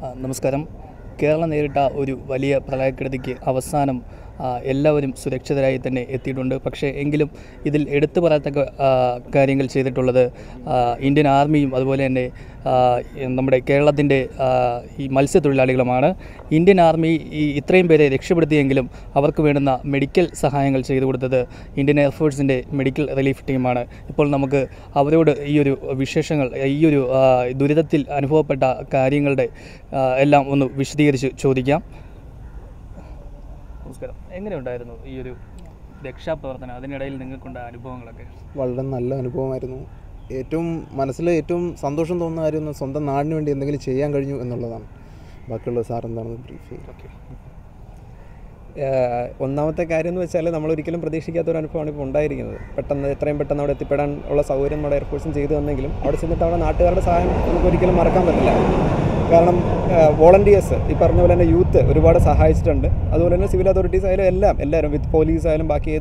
നമസ്കാരം. കേരളം നേരിട്ട ഒരു വലിയ പ്രളയക്കെടുതിക്ക് അവസാനം എല്ലാവരും സുരക്ഷിതരായി തന്നെ എത്തിയിട്ടുണ്ട്. പക്ഷേ എങ്കിലും ഇതിൽ എടുത്തു പറയത്തക്ക കാര്യങ്ങൾ ചെയ്തിട്ടുള്ളത് ഇന്ത്യൻ ആർമിയും അതുപോലെ തന്നെ നമ്മുടെ കേരളത്തിൻ്റെ ഈ മത്സ്യത്തൊഴിലാളികളുമാണ്. ഇന്ത്യൻ ആർമി ഇത്രയും പേരെ രക്ഷപ്പെടുത്തിയെങ്കിലും അവർക്ക് വേണ്ടുന്ന മെഡിക്കൽ സഹായങ്ങൾ ചെയ്തു കൊടുത്തത് ഇന്ത്യൻ എയർഫോഴ്സിൻ്റെ മെഡിക്കൽ റിലീഫ് ടീമാണ്. ഇപ്പോൾ നമുക്ക് അവരോട് ഈ ഒരു വിശേഷങ്ങൾ, ഈ ഒരു ദുരിതത്തിൽ അനുഭവപ്പെട്ട കാര്യങ്ങളുടെ എല്ലാം ഒന്ന് വിശദീകരിച്ച് ചോദിക്കാം. നമസ്കാരം. എങ്ങനെയുണ്ടായിരുന്നു ഈ ഒരു രക്ഷാപ്രവർത്തനം? അതിനിടയിൽ നിങ്ങൾക്കുണ്ടായ അനുഭവങ്ങളൊക്കെ? വളരെ നല്ല അനുഭവമായിരുന്നു. മനസ്സിൽ ഏറ്റവും സന്തോഷം തോന്നുന്ന കാര്യം സ്വന്തം നാടിന് വേണ്ടി എന്തെങ്കിലും ചെയ്യാൻ കഴിഞ്ഞു എന്നുള്ളതാണ്. ബാക്കിയുള്ള സാർ എന്താണെന്ന് ബ്രീഫ് ചെയ്യും. ഒന്നാമത്തെ കാര്യം എന്ന് വെച്ചാൽ നമ്മളൊരിക്കലും പ്രതീക്ഷിക്കാത്തൊരു അനുഭവമാണ് ഇപ്പോൾ ഉണ്ടായിരിക്കുന്നത്. എത്രയും പെട്ടെന്ന് അവിടെ എത്തിപ്പെടാൻ ഉള്ള സൗകര്യം നമ്മുടെ എയർഫോഴ്സും ചെയ്തു തന്നെങ്കിലും അവിടെ ചെന്നിട്ട് അവിടെ നാട്ടുകാരുടെ സഹായം നമുക്കൊരിക്കലും മറക്കാൻ പറ്റില്ല. കാരണം വോളണ്ടിയേഴ്സ്, ഈ പറഞ്ഞ പോലെ തന്നെ യൂത്ത് ഒരുപാട് സഹായിച്ചിട്ടുണ്ട്. അതുപോലെ തന്നെ സിവിൽ അതോറിറ്റീസ് ആയാലും എല്ലാവരും വിത്ത് പോലീസ് ആയാലും ബാക്കി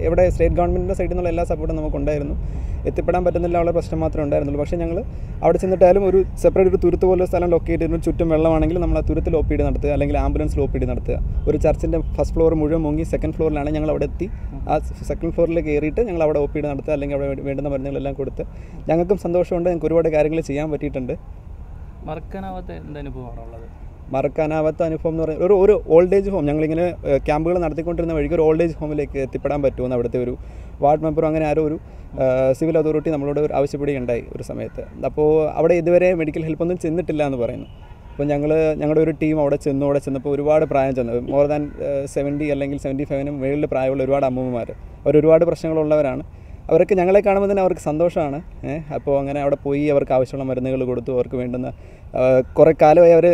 എവിടെ സ്റ്റേറ്റ് ഗവൺമെൻറ്റിൻ്റെ സൈഡിൽ നിന്നുള്ള എല്ലാ സപ്പോർട്ടും നമുക്കുണ്ടായിരുന്നു. എത്തിപ്പെടാൻ പറ്റുന്നില്ല ഉള്ള പ്രശ്നം മാത്രമേ ഉണ്ടായിരുന്നുള്ളൂ. പക്ഷേ ഞങ്ങൾ അവിടെ ചെന്നിട്ടായാലും ഒരു സെപ്പറേറ്റ് ഒരു തുരുത്ത് പോലെ സ്ഥലം ലൊക്കേറ്റ് ചെയ്തിരുന്നു. ചുറ്റും വെള്ളമാണെങ്കിൽ നമ്മൾ ആ തുരുത്തിൽ OPD നടത്തുക, അല്ലെങ്കിൽ ആംബുലൻസിൽ OPD നടത്തുക. ഒരു ചർച്ചിൻ്റെ ഫസ്റ്റ് ഫ്ലോർ മുഴുവൻ മുങ്ങി സെക്കൻഡ് ഫ്ലോറിലാണ് ഞങ്ങൾ അവിടെ എത്തി. ആ സെക്കൻഡ് ഫ്ലോറിൽ കയറിയിട്ട് ഞങ്ങൾ അവിടെ OPD നടത്തുക, അല്ലെങ്കിൽ അവിടെ വേണ്ടുന്ന മരുന്നുകളെല്ലാം കൊടുത്ത് ഞങ്ങൾക്കും സന്തോഷമുണ്ട്. ഞങ്ങൾക്ക് ഒരുപാട് കാര്യങ്ങൾ ചെയ്യാൻ പറ്റിയിട്ടുണ്ട്. മറക്കാനാവാത്ത എന്തനുഭവമാണുള്ളത്? മറക്കാനാവാത്ത അനുഭവം എന്ന് പറയുന്നത് ഒരു ഓൾഡ് ഏജ് ഹോം. ഞങ്ങളിങ്ങനെ ക്യാമ്പുകൾ നടത്തിക്കൊണ്ടിരുന്ന വഴിക്ക് ഒരു ഓൾഡ് ഏജ് ഹോമിലേക്ക് എത്തിപ്പെടാൻ പറ്റുമെന്ന് അവിടുത്തെ ഒരു വാർഡ് മെമ്പറും അങ്ങനെ ആരോ ഒരു സിവിൽ അതോറിറ്റി നമ്മളോട് ആവശ്യപ്പെടുകയുണ്ടായി ഒരു സമയത്ത്. അപ്പോൾ അവിടെ ഇതുവരെ മെഡിക്കൽ ഹെൽപ്പൊന്നും ചെന്നിട്ടില്ല എന്ന് പറയുന്നു. അപ്പോൾ ഞങ്ങളുടെ ഒരു ടീം അവിടെ ചെന്നപ്പോൾ ഒരുപാട് പ്രായം ചെന്നത് മോർ ദാൻ 70 അല്ലെങ്കിൽ 75 മുകളിൽ പ്രായമുള്ള ഒരുപാട് അമ്മൂമ്മമാർ, അവരൊരുപാട് പ്രശ്നങ്ങളുള്ളവരാണ്. അവർക്ക് ഞങ്ങളെ കാണുമ്പോൾ തന്നെ അവർക്ക് സന്തോഷമാണ്. അപ്പോൾ അങ്ങനെ അവിടെ പോയി അവർക്ക് ആവശ്യമുള്ള മരുന്നുകൾ കൊടുത്തു. അവർക്ക് വേണ്ടുന്ന കുറേ കാലമായി അവർ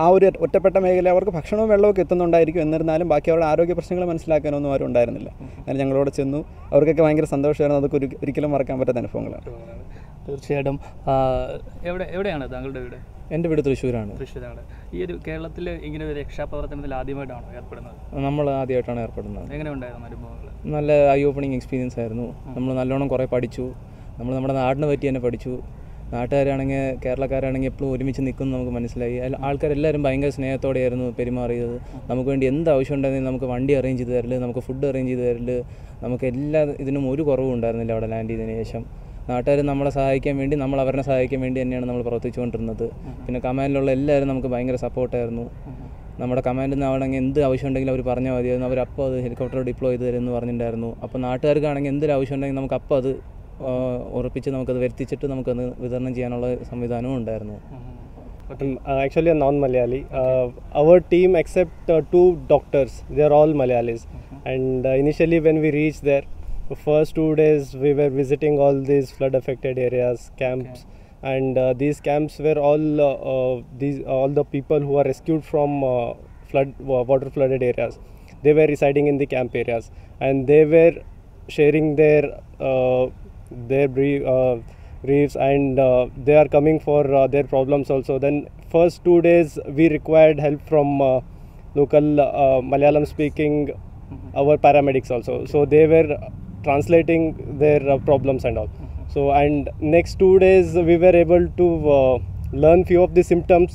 ആ ഒരു ഒറ്റപ്പെട്ട മേഖല അവർക്ക് ഭക്ഷണവും വെള്ളമൊക്കെ എത്തുന്നുണ്ടായിരിക്കും. എന്നിരുന്നാലും ബാക്കി അവരുടെ ആരോഗ്യ പ്രശ്നങ്ങൾ മനസ്സിലാക്കാനൊന്നും ആരും ഉണ്ടായിരുന്നില്ല. അങ്ങനെ ഞങ്ങളോട് ചെന്നു. അവർക്കൊക്കെ ഭയങ്കര സന്തോഷമായിരുന്നു. അതൊക്കെ ഒരിക്കലും മറക്കാൻ പറ്റാത്ത അനുഭവങ്ങളാണ്. തീർച്ചയായിട്ടും. എവിടെയാണ് താങ്കളുടെ വീട്? എൻ്റെ വീട് തൃശ്ശൂരാണ്. ഈ ഒരു കേരളത്തിൽ ഇങ്ങനെ ഒരു രക്ഷാപ്രവർത്തനത്തിൽ ആദ്യമായിട്ടാണോ ഏർപ്പെടുന്നത്? നമ്മൾ ആദ്യമായിട്ടാണ് ഏർപ്പെടുന്നത്. എങ്ങനെ ഉണ്ടായിരുന്നു അനുഭവങ്ങൾ? നല്ല ഐ ഓപ്പണിങ് എക്സ്പീരിയൻസ് ആയിരുന്നു. നമ്മൾ നല്ലോണം കുറേ പഠിച്ചു. നമ്മുടെ നാടിനെ പറ്റി തന്നെ പഠിച്ചു. നാട്ടുകാരാണെങ്കിൽ കേരളക്കാരാണെങ്കിൽ എപ്പോഴും ഒരുമിച്ച് നിൽക്കുന്നു നമുക്ക് മനസ്സിലായി. ആൾക്കാരെല്ലാവരും ഭയങ്കര സ്നേഹത്തോടെയായിരുന്നു പെരുമാറിയത്. നമുക്ക് വേണ്ടി എന്ത് ആവശ്യം ഉണ്ടെങ്കിൽ നമുക്ക് വണ്ടി അറേഞ്ച് ചെയ്ത് തരല്, നമുക്ക് ഫുഡ് അറേഞ്ച് ചെയ്ത് തരല്, നമുക്ക് എല്ലാ ഇതിനും ഒരു കുറവും ഉണ്ടായിരുന്നില്ല. അവിടെ ലാൻഡ് ചെയ്തതിന് ശേഷം നാട്ടുകാർ നമ്മളെ സഹായിക്കാൻ വേണ്ടി, നമ്മൾ അവരെ സഹായിക്കാൻ വേണ്ടി തന്നെയാണ് നമ്മൾ പ്രവർത്തിച്ചുകൊണ്ടിരുന്നത്. പിന്നെ കമാൻഡിലുള്ള എല്ലാവരും നമുക്ക് ഭയങ്കര സപ്പോർട്ടായിരുന്നു. നമ്മുടെ കമാൻഡിൽ നിന്ന് ആവണമെങ്കിൽ എന്ത് ആവശ്യം ഉണ്ടെങ്കിലും അവർ പറഞ്ഞാൽ മതിയായിരുന്നു. അവരപ്പോൾ അത് ഹെലികോപ്റ്റർ ഡിപ്ലോയ് ചെയ്ത് തരുമെന്ന് പറഞ്ഞിട്ടുണ്ടായിരുന്നു. അപ്പോൾ നാട്ടുകാർക്കാണെങ്കിൽ എന്തൊരു ആവശ്യം ഉണ്ടെങ്കിൽ നമുക്ക് അപ്പോൾ അത് ഉറപ്പിച്ച് നമുക്കത് വരുത്തിച്ചിട്ട് നമുക്കത് വിതരണം ചെയ്യാനുള്ള സംവിധാനവും ഉണ്ടായിരുന്നു. Actually a non-Malayali. Our team except 2 doctors, they are all Malayalis. And initially when we reached there, the first 2 days we were visiting all these flood affected areas, camps. And these camps were all the people who are rescued from water flooded areas. They were residing in the camp areas, and they were sharing their briefs, and they are coming for their problems also. Then first 2 days we required help from local Malayalam speaking our paramedics also. So they were translating their problems and all. So and next 2 days we were able to learn few of the symptoms,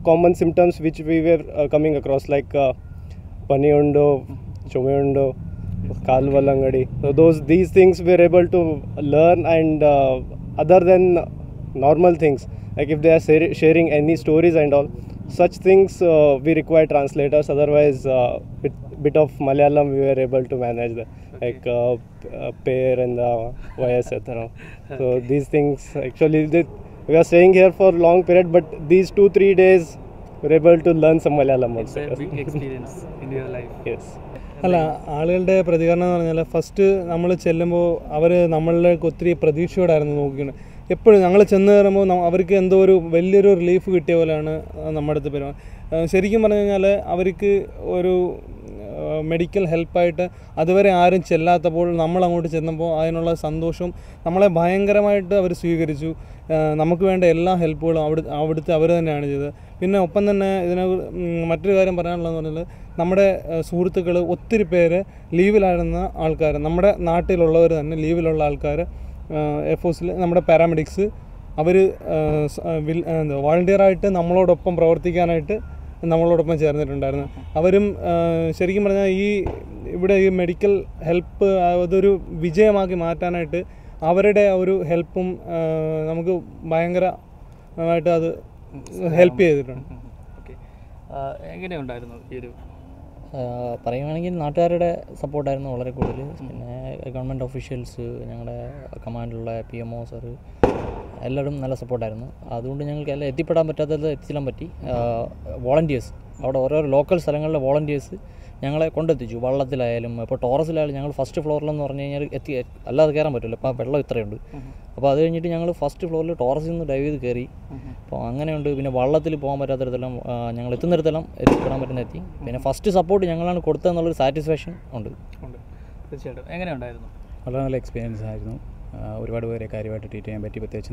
common symptoms which we were coming across, like Paniyundo, Chumeyundo, Kalvalangadi. So these things we were able to learn. And other than normal things, like if they are sharing any stories and all such things, we require translators. Otherwise with bit of Malayalam we were able to manage that, like pair and vs etc. So these things actually we are staying here for long period, but these 2-3 days we were able to learn some Malayalam also. It's a big experience in your life. Yes. അല്ല, ആളുകളുടെ പ്രതികരണം എന്ന് പറഞ്ഞാൽ first നമ്മൾ ചെല്ലുമ്പോൾ അവർ നമ്മളിലേക്ക് ഒത്തിരി പ്രതീക്ഷയോടായിരുന്നു നോക്കിക്കുന്നത്. എപ്പോഴും ഞങ്ങൾ ചെന്ന് കയറുമ്പോൾ അവർക്ക് എന്തോ ഒരു വലിയൊരു റിലീഫ് കിട്ടിയ പോലെയാണ് നമ്മുടെ അടുത്ത് പെരുമാറുന്നത്. ശരിക്കും പറഞ്ഞു കഴിഞ്ഞാൽ അവർക്ക് ഒരു മെഡിക്കൽ ഹെൽപ്പായിട്ട് അതുവരെ ആരും ചെല്ലാത്തപ്പോൾ നമ്മളങ്ങോട്ട് ചെന്നപ്പോൾ അതിനുള്ള സന്തോഷവും നമ്മളെ ഭയങ്കരമായിട്ട് അവർ സ്വീകരിച്ചു. നമുക്ക് വേണ്ട എല്ലാ ഹെൽപ്പുകളും അവിടുത്തെ അവർ തന്നെയാണ് ചെയ്തത്. പിന്നെ ഒപ്പം തന്നെ മറ്റൊരു കാര്യം പറയാനുള്ളതെന്ന് പറഞ്ഞാൽ നമ്മുടെ സുഹൃത്തുക്കൾ ഒത്തിരി പേര് ലീവിലായിരുന്ന ആൾക്കാർ, നമ്മുടെ നാട്ടിലുള്ളവർ തന്നെ ലീവിലുള്ള ആൾക്കാർ, എയർഫോഴ്സിൽ നമ്മുടെ പാരാമെഡിക്സ്, അവർ വോളണ്ടിയറായിട്ട് നമ്മളോടൊപ്പം പ്രവർത്തിക്കാനായിട്ട് നമ്മളോടൊപ്പം ചേർന്നിട്ടുണ്ടായിരുന്നു. അവരും ശരിക്കും പറഞ്ഞാൽ ഇവിടെ ഈ മെഡിക്കൽ ഹെൽപ്പ് അതൊരു വിജയമാക്കി മാറ്റാനായിട്ട് അവരുടെ ഒരു ഹെൽപ്പും നമുക്ക് ഭയങ്കരമായിട്ട് അത് ഹെൽപ്പ് ചെയ്തിട്ടുണ്ട്. ഓക്കെ, എങ്ങനെയുണ്ടായിരുന്നു ഈ ഒരു പറയുകയാണെങ്കിൽ നാട്ടുകാരുടെ സപ്പോർട്ടായിരുന്നു വളരെ കൂടുതൽ. പിന്നെ ഗവൺമെൻറ് ഒഫീഷ്യൽസ്, ഞങ്ങളുടെ കമാൻഡിലുള്ള PMO സാറ് എല്ലാവരും നല്ല സപ്പോർട്ടായിരുന്നു. അതുകൊണ്ട് ഞങ്ങൾക്ക് എല്ലാം എത്തിപ്പെടാൻ പറ്റാത്തത് എത്തിച്ചെല്ലാൻ പറ്റി. വോളണ്ടിയേഴ്സ്, അവിടെ ഓരോരോ ലോക്കൽ സ്ഥലങ്ങളിലെ വോളണ്ടിയേഴ്സ് ഞങ്ങളെ കൊണ്ടെത്തിച്ചു. വള്ളത്തിലായാലും ഇപ്പോൾ ടോറസിലായാലും ഞങ്ങൾ ഫസ്റ്റ് ഫ്ലോറിലെന്ന് പറഞ്ഞു കഴിഞ്ഞാൽ അല്ലാതെ കയറാൻ പറ്റില്ല. ഇപ്പോൾ വെള്ളം ഇത്രയുണ്ട്. അപ്പോൾ അത് കഴിഞ്ഞിട്ട് ഞങ്ങൾ ഫസ്റ്റ് ഫ്ലോറിൽ ടോറസിൽ നിന്ന് ഡൈവ് ചെയ്ത് കയറി. അപ്പോൾ അങ്ങനെയുണ്ട്. പിന്നെ വള്ളത്തിൽ പോകാൻ പറ്റാത്തടത്തെല്ലാം ഞങ്ങൾ എത്തുന്നിടത്തെല്ലാം എത്തിപ്പെടാൻ പറ്റുന്ന എത്തി. പിന്നെ ഫസ്റ്റ് സപ്പോർട്ട് ഞങ്ങളാണ് കൊടുത്തതെന്നുള്ളൊരു സാറ്റിസ്ഫാക്ഷൻ ഉണ്ട്. തീർച്ചയായിട്ടും. എങ്ങനെയുണ്ടായിരുന്നു? വളരെ നല്ല എക്സ്പീരിയൻസ് ആയിരുന്നു. ഒരുപാട് പേരെ കാര്യമായിട്ട് ട്രീറ്റ് ചെയ്യാൻ പറ്റി. പ്രത്യേകിച്ച്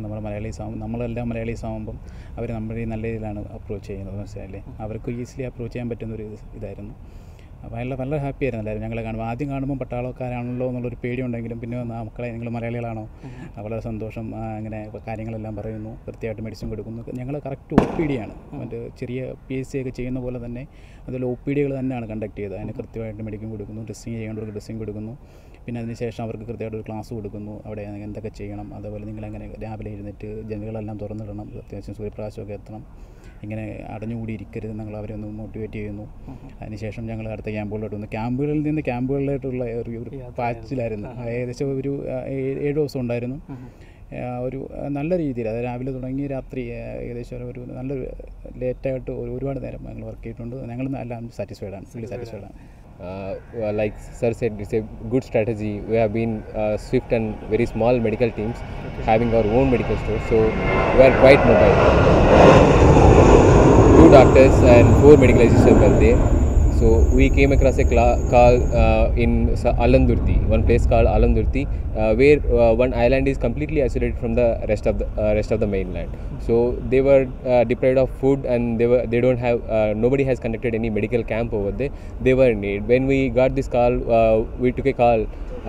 നമ്മളെല്ലാം മലയാളീസ് ആകുമ്പം അവർ നമ്മുടെ നല്ല രീതിയിലാണ് അപ്രോച്ച് ചെയ്യുന്നത്. മനസ്സിലായില്ലേ? അവർക്ക് ഈസിലി അപ്രോച്ച് ചെയ്യാൻ പറ്റുന്നൊരു ഇതായിരുന്നു. അപ്പോൾ നല്ല ഹാപ്പി ആയിരുന്നു എല്ലാവരും ഞങ്ങളെ കാണുമ്പോൾ. ആദ്യം കാണുമ്പോൾ പട്ടാളക്കാരാണല്ലോ എന്നുള്ളൊരു പേടിയുണ്ടെങ്കിലും പിന്നെ മക്കളെ നിങ്ങൾ മലയാളികളാണോ, വളരെ സന്തോഷം, അങ്ങനെ കാര്യങ്ങളെല്ലാം പറയുന്നു, കൃത്യമായിട്ട് മെഡിസിൻ കൊടുക്കുന്നു. ഞങ്ങൾ കറക്റ്റ് OPD ആണ്. മറ്റേ ചെറിയ PSC ഒക്കെ ചെയ്യുന്ന പോലെ തന്നെ അതിൽ OPDകൾ തന്നെയാണ് കണ്ടക്ട് ചെയ്തത്. അതിന് കൃത്യമായിട്ട് മെഡിസിൻ കൊടുക്കുന്നു, ഡ്രസ്സിങ് ചെയ്യേണ്ടവർക്ക് ഡ്രസ്സിങ് കൊടുക്കുന്നു. പിന്നെ അതിനുശേഷം അവർക്ക് കൃത്യമായിട്ട് ഒരു ക്ലാസ് കൊടുക്കുന്നു, അവിടെ എന്തൊക്കെ ചെയ്യണം. അതേപോലെ നിങ്ങളെങ്ങനെ രാവിലെ എഴുന്നേറ്റ് ജനലുകളെല്ലാം തുറന്നിടണം, അത്യാവശ്യം സൂര്യപ്രകാശമൊക്കെ എത്തണം, ഇങ്ങനെ അടഞ്ഞുകൂടി ഇരിക്കരുത്, ഞങ്ങൾ അവരെ ഒന്ന് മോട്ടിവേറ്റ് ചെയ്യുന്നു. അതിനുശേഷം ഞങ്ങൾ അടുത്ത ക്യാമ്പുകളിലോട്ട് വന്നു. ക്യാമ്പുകളിൽ നിന്ന് ക്യാമ്പുകളിലോട്ടുള്ള ഒരു പാച്ചിലായിരുന്നു. ഏകദേശം ഒരു 7 ദിവസം ഉണ്ടായിരുന്നു. ഒരു നല്ല രീതിയിൽ, അത് രാവിലെ തുടങ്ങി രാത്രി ഏകദേശം ഒരു നല്ലൊരു ലേറ്റായിട്ട് ഒരുപാട് നേരം ഞങ്ങൾ വർക്ക് ചെയ്തിട്ടുണ്ട്. ഞങ്ങൾ എല്ലാം സാറ്റിസ്ഫൈഡാണ്, fully സാറ്റിസ്ഫൈഡാണ്. Like sir said, it's a good strategy. We have been swift and very small medical teams having our own medical store, so we are quite mobile. 2 doctors and 4 medical assistants were there. So we came across a call in Alandurthi, one place called Alandurthi, where one island is completely isolated from the rest of the mainland. So they were deprived of food, and they don't have nobody has conducted any medical camp over there. They were in need. When we got this call, we took a call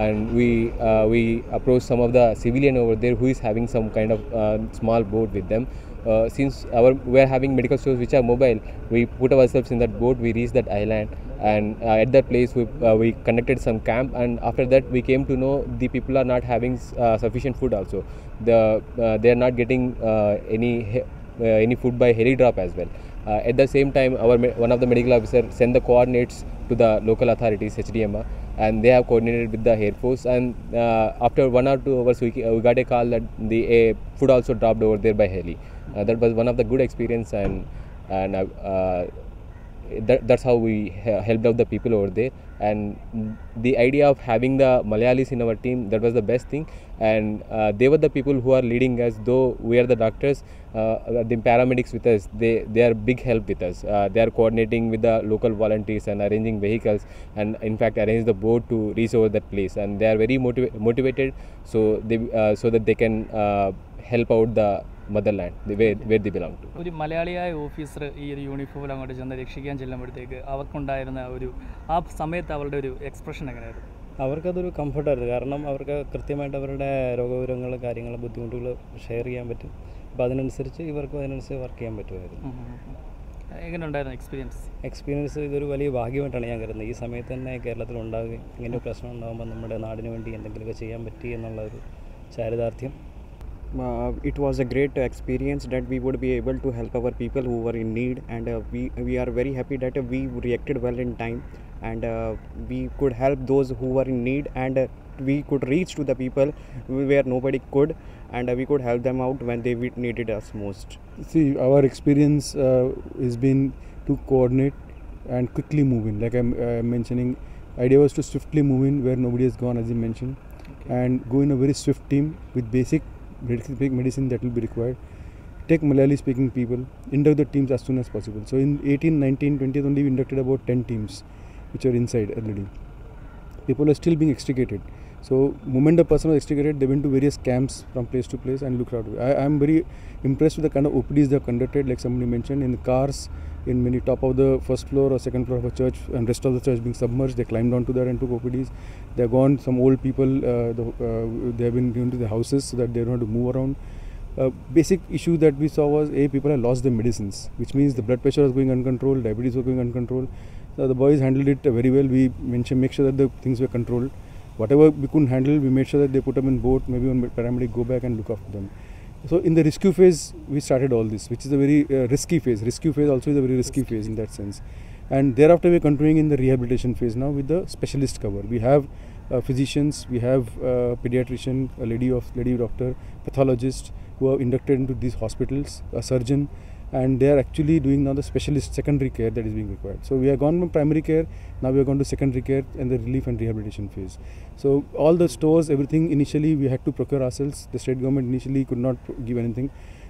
and we approached some of the civilian over there who is having some kind of small boat with them. Since we are having medical stores which are mobile, we put ourselves in that boat. We reached that island, and at that place we conducted some camp. And after that, we came to know the people are not having sufficient food. Also, they are not getting any food by heli drop as well. At the same time, one of the medical officers sent the coordinates to the local authorities, HDMA, and they have coordinated with the Air Force. And after 1 or 2 hours, we got a call that the food also dropped over there by heli. That was one of the good experience, and that's how we helped out the people over there. And the idea of having the Malayalis in our team, that was the best thing. And they were the people who are leading us, though we are the doctors. The paramedics with us, they are big help with us. They are coordinating with the local volunteers and arranging vehicles, and in fact arrange the boat to reach over that place. And they are very motivated, so that they can help out the motherland, where they belong to. ഒരു മലയാളിയായ officer ഈ ഒരു യൂണിഫോമിൽ അങ്ങോട്ട് ചെന്ന് രക്ഷിക്കാൻ ചെല്ലുമ്പോഴത്തേക്ക് അവർക്കുണ്ടായിരുന്ന ആ സമയത്ത് അവരുടെ ഒരു എക്സ്പ്രഷൻ എങ്ങനെയായിരുന്നു? അവർക്കതൊരു കംഫർട്ടായിരുന്നു. കാരണം അവർക്ക് കൃത്യമായിട്ട് അവരുടെ രോഗവിവരങ്ങൾ, കാര്യങ്ങൾ, ബുദ്ധിമുട്ടുകൾ ഷെയർ ചെയ്യാൻ പറ്റും. അപ്പോൾ അതിനനുസരിച്ച് ഇവർക്കും അതിനനുസരിച്ച് വർക്ക് ചെയ്യാൻ പറ്റുമായിരുന്നു. എങ്ങനെയുണ്ടായിരുന്നു എക്സ്പീരിയൻസ്? ഇതൊരു വലിയ ഭാഗ്യമായിട്ടാണ് ഞാൻ കരുതുന്നത്. ഈ സമയത്ത് തന്നെ കേരളത്തിൽ ഉണ്ടാവുകയും ഇങ്ങനെ പ്രശ്നം ഉണ്ടാകുമ്പോൾ നമ്മുടെ നാടിന് വേണ്ടി എന്തെങ്കിലുമൊക്കെ ചെയ്യാൻ പറ്റി എന്നുള്ള ഒരു ചാരിതാർത്ഥ്യം. It was a great experience that we would be able to help our people who were in need, and we are very happy that we reacted well in time, and we could help those who were in need, and we could reach to the people where nobody could, and we could help them out when they needed us most. See, our experience has been to coordinate and quickly move in. Like I'm mentioning, idea was to swiftly move in where nobody has gone, as you mentioned, and go in a very swift team with basic medicine that will be required. Take Malayali speaking people, induct the teams as soon as possible. So in 18, 19, 20th only we inducted about 10 teams which are inside already. People are still being extricated. So moment the person was extricated, they went to various camps from place to place and looked out. I am very impressed with the kind of OPDs they have conducted, like somebody mentioned, in cars, in many top of the first floor or second floor of a church, and rest of the church being submerged. They climbed onto that and took OPDs. They have gone, some old people, they have been given to the houses so that they don't have to move around. basic issue that we saw was people had lost their medicines, which means the blood pressure was going uncontrolled, diabetes was going uncontrolled. So the boys handled it very well. We make sure that the things were controlled. Whatever we couldn't handle, we made sure that they put them in boat. Maybe one paramedic go back and look after them. So in the rescue phase, we started all this, which is a very risky phase. Rescue phase also is a very risky phase in that sense. And thereafter, we are continuing in the rehabilitation phase now with the specialist cover. We have physicians, we have pediatrician, a lady doctor, pathologist who are inducted into these hospitals, a surgeon, and they are actually doing now the specialist secondary care that is being required. So we have gone from primary care, now we have gone to secondary care and the relief and rehabilitation phase. So all the stores, everything initially we had to procure ourselves. The state government initially could not give anything,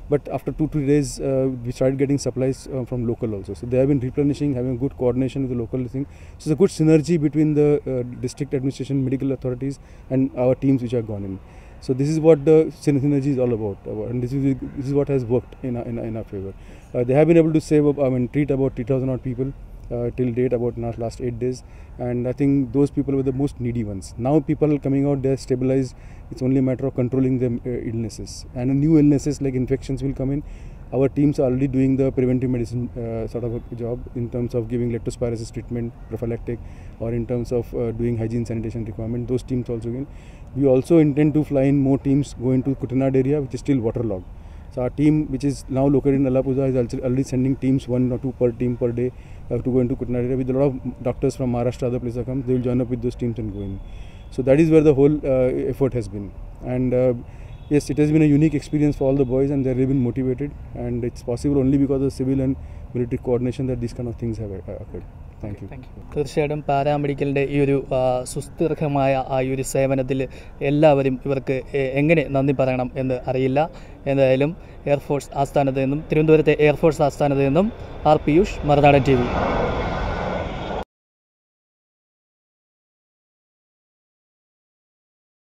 but after 2-3 days we started getting supplies from local also. So they have been replenishing, having good coordination with the local thing. So it's a good synergy between the district administration, medical authorities and our teams which have gone in. So this is what the synergy is all about, and this is what has worked in our favor. They have been able to save, treat about 3,000 odd people till date, about last 8 days, and I think those people were the most needy ones. Now people are coming out, they are stabilized. It's only a matter of controlling the illnesses, and new illnesses like infections will come in. Our teams are already doing the preventive medicine sort of a job in terms of giving leptospirosis treatment, prophylactic, or in terms of doing hygiene sanitation requirement. Those teams also in. We also intend to fly in more teams, go into Kutanad area, which is still waterlogged. So our team, which is now located in Allappuzha, is also already sending teams 1 or 2 per team per day to go into Kutanad area. With a lot of doctors from Maharashtra, other places come, they will join up with those teams and go in. So that is where the whole effort has been. And yes, it has been a unique experience for all the boys, and they have been motivated. And it's possible only because of civil and military coordination that these kind of things have occurred. Thank you. തീർച്ചയായിട്ടും പാരാമെഡിക്കലിൻ്റെ ഈ ഒരു സുസ്ഥിരമായ ആ ഒരു സേവനത്തിൽ എല്ലാവരും ഇവർക്ക് എങ്ങനെ നന്ദി പറയണം എന്ന് അറിയില്ല. എന്തായാലും എയർഫോഴ്സ് ആസ്ഥാനത്ത് നിന്നും, തിരുവനന്തപുരത്തെ എയർഫോഴ്സ് ആസ്ഥാനത്ത് നിന്നും ആർ പിയൂഷ്, മറുനാടൻ TV.